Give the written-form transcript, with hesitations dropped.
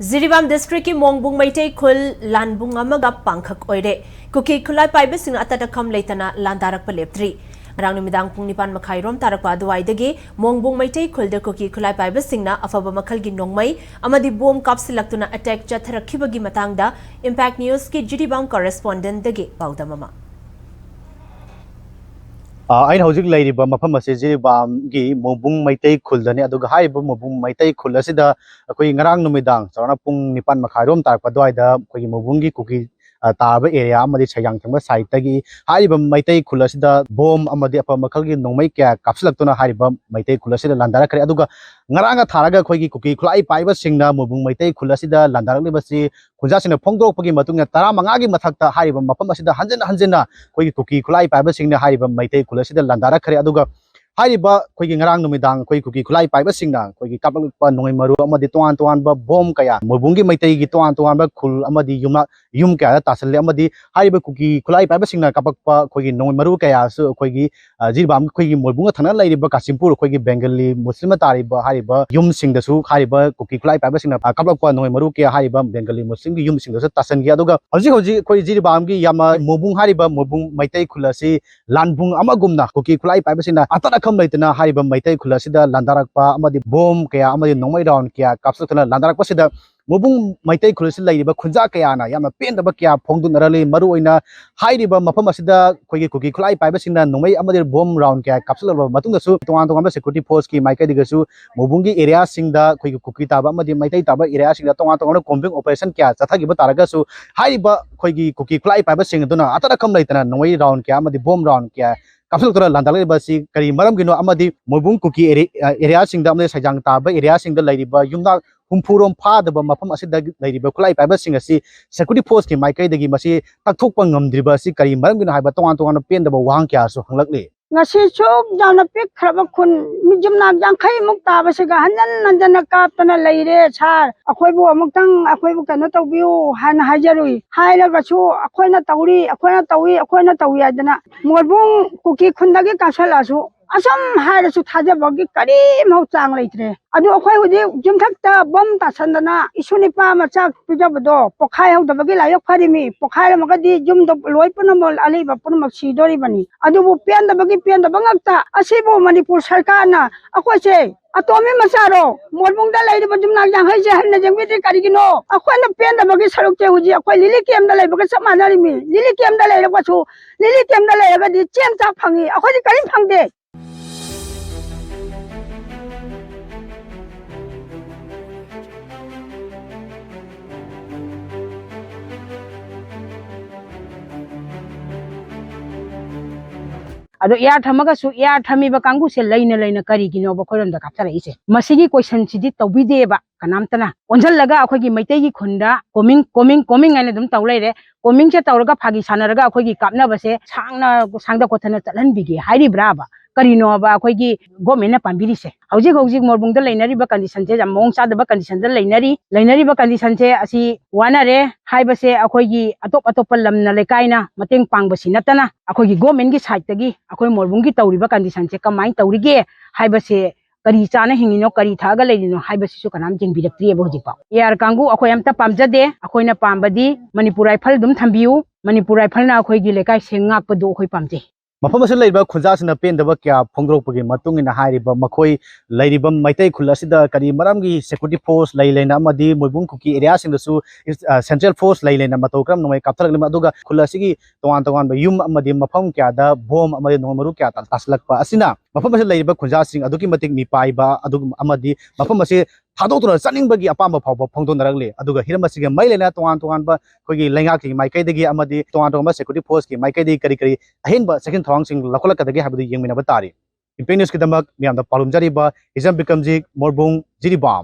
Jiribam district की मोंगबुंग मैटे खुल लानबुंग अमगा पांखक ओइरे cookie खुलाई पाइबसिंग अतदखम लेतना लांदारक लेप्त्री रंग निमिदांग पुंग निपान मखाइरोम तारकवा दुवाइदगी मोंगबुंग मैटे खुलद कुकी खुलाई पाइबसिंगना अफब मखलगी नोंगमई अमदी बोम कापसिलक्तुना अटैक चथरखिबगी मतंगदा इंपैक्ट न्यूज की जिरीबाम कॉरेस्पोंडेंट दगी पाउदममा अगर हजिक लेरिबा मफम असे जिरीबाम की मोंगबुंग मैतै खुलदने अदुगा हाइबा मोंगबुंग मैतै खुल असिदा अखोई ngarang नुमिदांग चौना पुंग निपान मखाइरोम तारकवा दुवाइदा अखोई मोंगबुंग की कुकी ताब एरिया अमदी छयांग थंगबा साइड तगी हाइबा मैतै खुल असिदा बोम अमदी अप मखल की नोंगमै क्या कापसलक्तुना हाइबा मैतै खुल असिदा लांदारखरे अदुगा ngaranga tharaga अखोई कुकी खुलाई पाइबा सिंगना मोंगबुंग मैतै खुल असिदा लांदारखलिबसि खुंजासिना फोंगदोरपगी मतुंगना 15 की मथक्ता हाइबा मफम असिदा हंजन हंजना अखोई कुकी खुलाई पाइबा सिंगना हाइबा मैतै खुल असिदा लांदारखरे अदुगा हाइबा अखोई ngarang नुमिदांग अखोई कुकी खुलाई पाइबा सिंगना अखोई कापलपा नोंगै मरु अमदी तोआन तोआनबा बोम कया मोंगबुंग की मैतै की तोआन तोआनबा खुल अमदी युम क्या तासले अमदी हाइबा कुकी खुलाई पाइबा सिंगना कापकपा अखोई नोंगै मरु कया सु अखोई जिरीबाम अखोई मोंगबुंग थना लैरिबा कासिमपुर अखोई बेंगली मुस्लिम तारिबा हाइबा युम सिंगदसु हाइबा कुकी खुलाई पाइबा सिंगना कापलपा नोंगै मरु कया हाइबा बेंगली मुस्लिम की युम सिंगदसु तासन गया अदुगा हजि अखोई जिरीबाम की यामा मोंगबुंग हाइबा मोंगबुंग मैतै खुलसी लानबुंग अमगुमना कुकी खुलाई पाइबा सिंगना अतरखम लैतना हाइबा मैतै खुलसिदा लांदारकपा अमदी बोम कया अमदी नोंगमै राउंड क्या कापसलक्तुना लांदारकपसिदा मोंगबुंग मैतै खुलसि लैरिबा खुंजा कयाना यामा पेंदबा क्या फोंगदुनरले मरु ओइना हाइरिबा मफम असिदा खोगी कुकी खुलाई पाइबा सिंगना नोंगमै अमदी बोम राउंड क्या कापसलबा मतुंगसु तोंगान तोंगान सिक्योरिटी फोर्स की माइकैदिगसु मोंगबुंग की एरिया सिंगदा खोगी कुकी ताबा अमदी मैतै ताबा एरिया सिंगदा तोंगान तोंगान कॉम्बिंग ऑपरेशन क्या चथागिबा तारगसु हाइरिबा खोगी कुकी खुलाई पाइबा सिंगदुना अतरखम लैतना नोंगै राउंड क्या अमदी बोम राउंड क्या कापसलक्तुना लांदारलिबसि करी मरमगिनो अमदी मोंगबुंग कुकी एरिया सिंगदा अमदी सजांग ताबा एरिया सिंगदा लैरिबा युमदा हुमफुरोम फादबा मफम असिदा लैरिबा खुलाई पाइबा सिंग असि सिक्योरिटी फोर्स की माइकैदगी मसि ताकथोकपा ngamdriba असि करी मरमगिनो हाइबा तोंगान तोंगान पेंदबा वांग क्या सु हंगलकले ngasichu jana pik khraba khun mijumna jangkhai muk tabasiga hanjan kaptana leire sar akhoi bu amuktang akhoi bu kana tawbiu han hajarui hairaga chu akhoina tawi adana morbung kuki khundagi kasala su asam hairasu thajabagi kari mau chang leitre adu akhoi hudi jumthakta bom tasandana isuni pa machak pijabdo pokhai hawdabagi layok pharimi pokhai magadi jumdo loi punamol aliba punam sidori bani adu bu pian da bangakta asibu manipur sarkar na akhoi che atomi masaro morbung da leire bajum nak jang hai je hanna jangbi karigino akhoi na pian da bagi saruk che huji akhoi lili kem da leiba ka samanari mi lili kem da leire ba chu lili kem da leire ga di chen chak phangi akhoi di karim phangde अदो यार थमगा सु यार थमीबा कांगु से लेना करी गिनो बखोरम the कापथरा इसे मसिगी question सिदि तौबिदेबा कनामतना ओंजल लगा अखोगी मैतैगी खुंदा कोमिंग आने दम तौलेरे कोमिंग से तौरगा फागी सानरगा अखोगी कापनाबसे सांगदा कोथना चलन बिगे हाइरिब्राबा करीनोबा अखोगी गवर्नमेंट पांबिरिसे हौजिक मोरबुंग द लेनरिबा कंडीशन से मोंग चादबा कंडीशन द लेनरिबा कंडीशन से असि वानारे हाइबसे अखोगी अतोप लमना लेकाइना मतेंग पांगबसि नतना अखोगी गवर्नमेंट की साइड तगी अखोई मोरबुंग की तौरिबा कंडीशन से कमाइन तौरिगे हाइबसे करी चाना हिंगिनो करी थागा लेदिनो हाइबसिसु कनाम जेंबिरक्त्रिए बहोजिपा यार कांगु अखोय अमता पामजदे अखोयना पामबदी मणिपुर राइफल दुम थंबियु मणिपुर राइफलना अखोयगी लेकाय सेंगाकपदो अखोय पामजे मफम असे लैबा खुंजासिना पेंदबा क्या फोंगदोरपगी मतुंगिना हाइरिबा मखोई लैरिबा मैतै खुलसिदा करी मरमगी सिक्योरिटी फोर्स लैलेना अमदी मोइबुंग कुकी एरिया सिंगदसु सेंट्रल फोर्स लैलेना मतोक्रम नोय कापथरगले अदुगा खुलसिगी तोवान युम अमदी मफम क्या दा बोम अमदी नोमरु क्या तासलकपा असिना मफम असे लैरिबा खुंजासिंग अदुकी मतिक मिपाइबा अदुग अमदी मफम असे थादोतुना चनिंगबगी अपाम फाव फोंदोनरगले अदुगा हिरमसिगे मैलेना तोवान खोगी लैंगाकी माइकैदगी अमदी तोवान सिक्योरिटी फोर्स की माइकैदगी करी अहेनबा सेकंड थौरांगसिंग लखोलकदगी हाबदु यंगमिनबा तारी इंपेक्ट न्यूज की दमक मियामदा पालुमजरिबा इजम बिकमजी मोरबुंग जिरीबाम।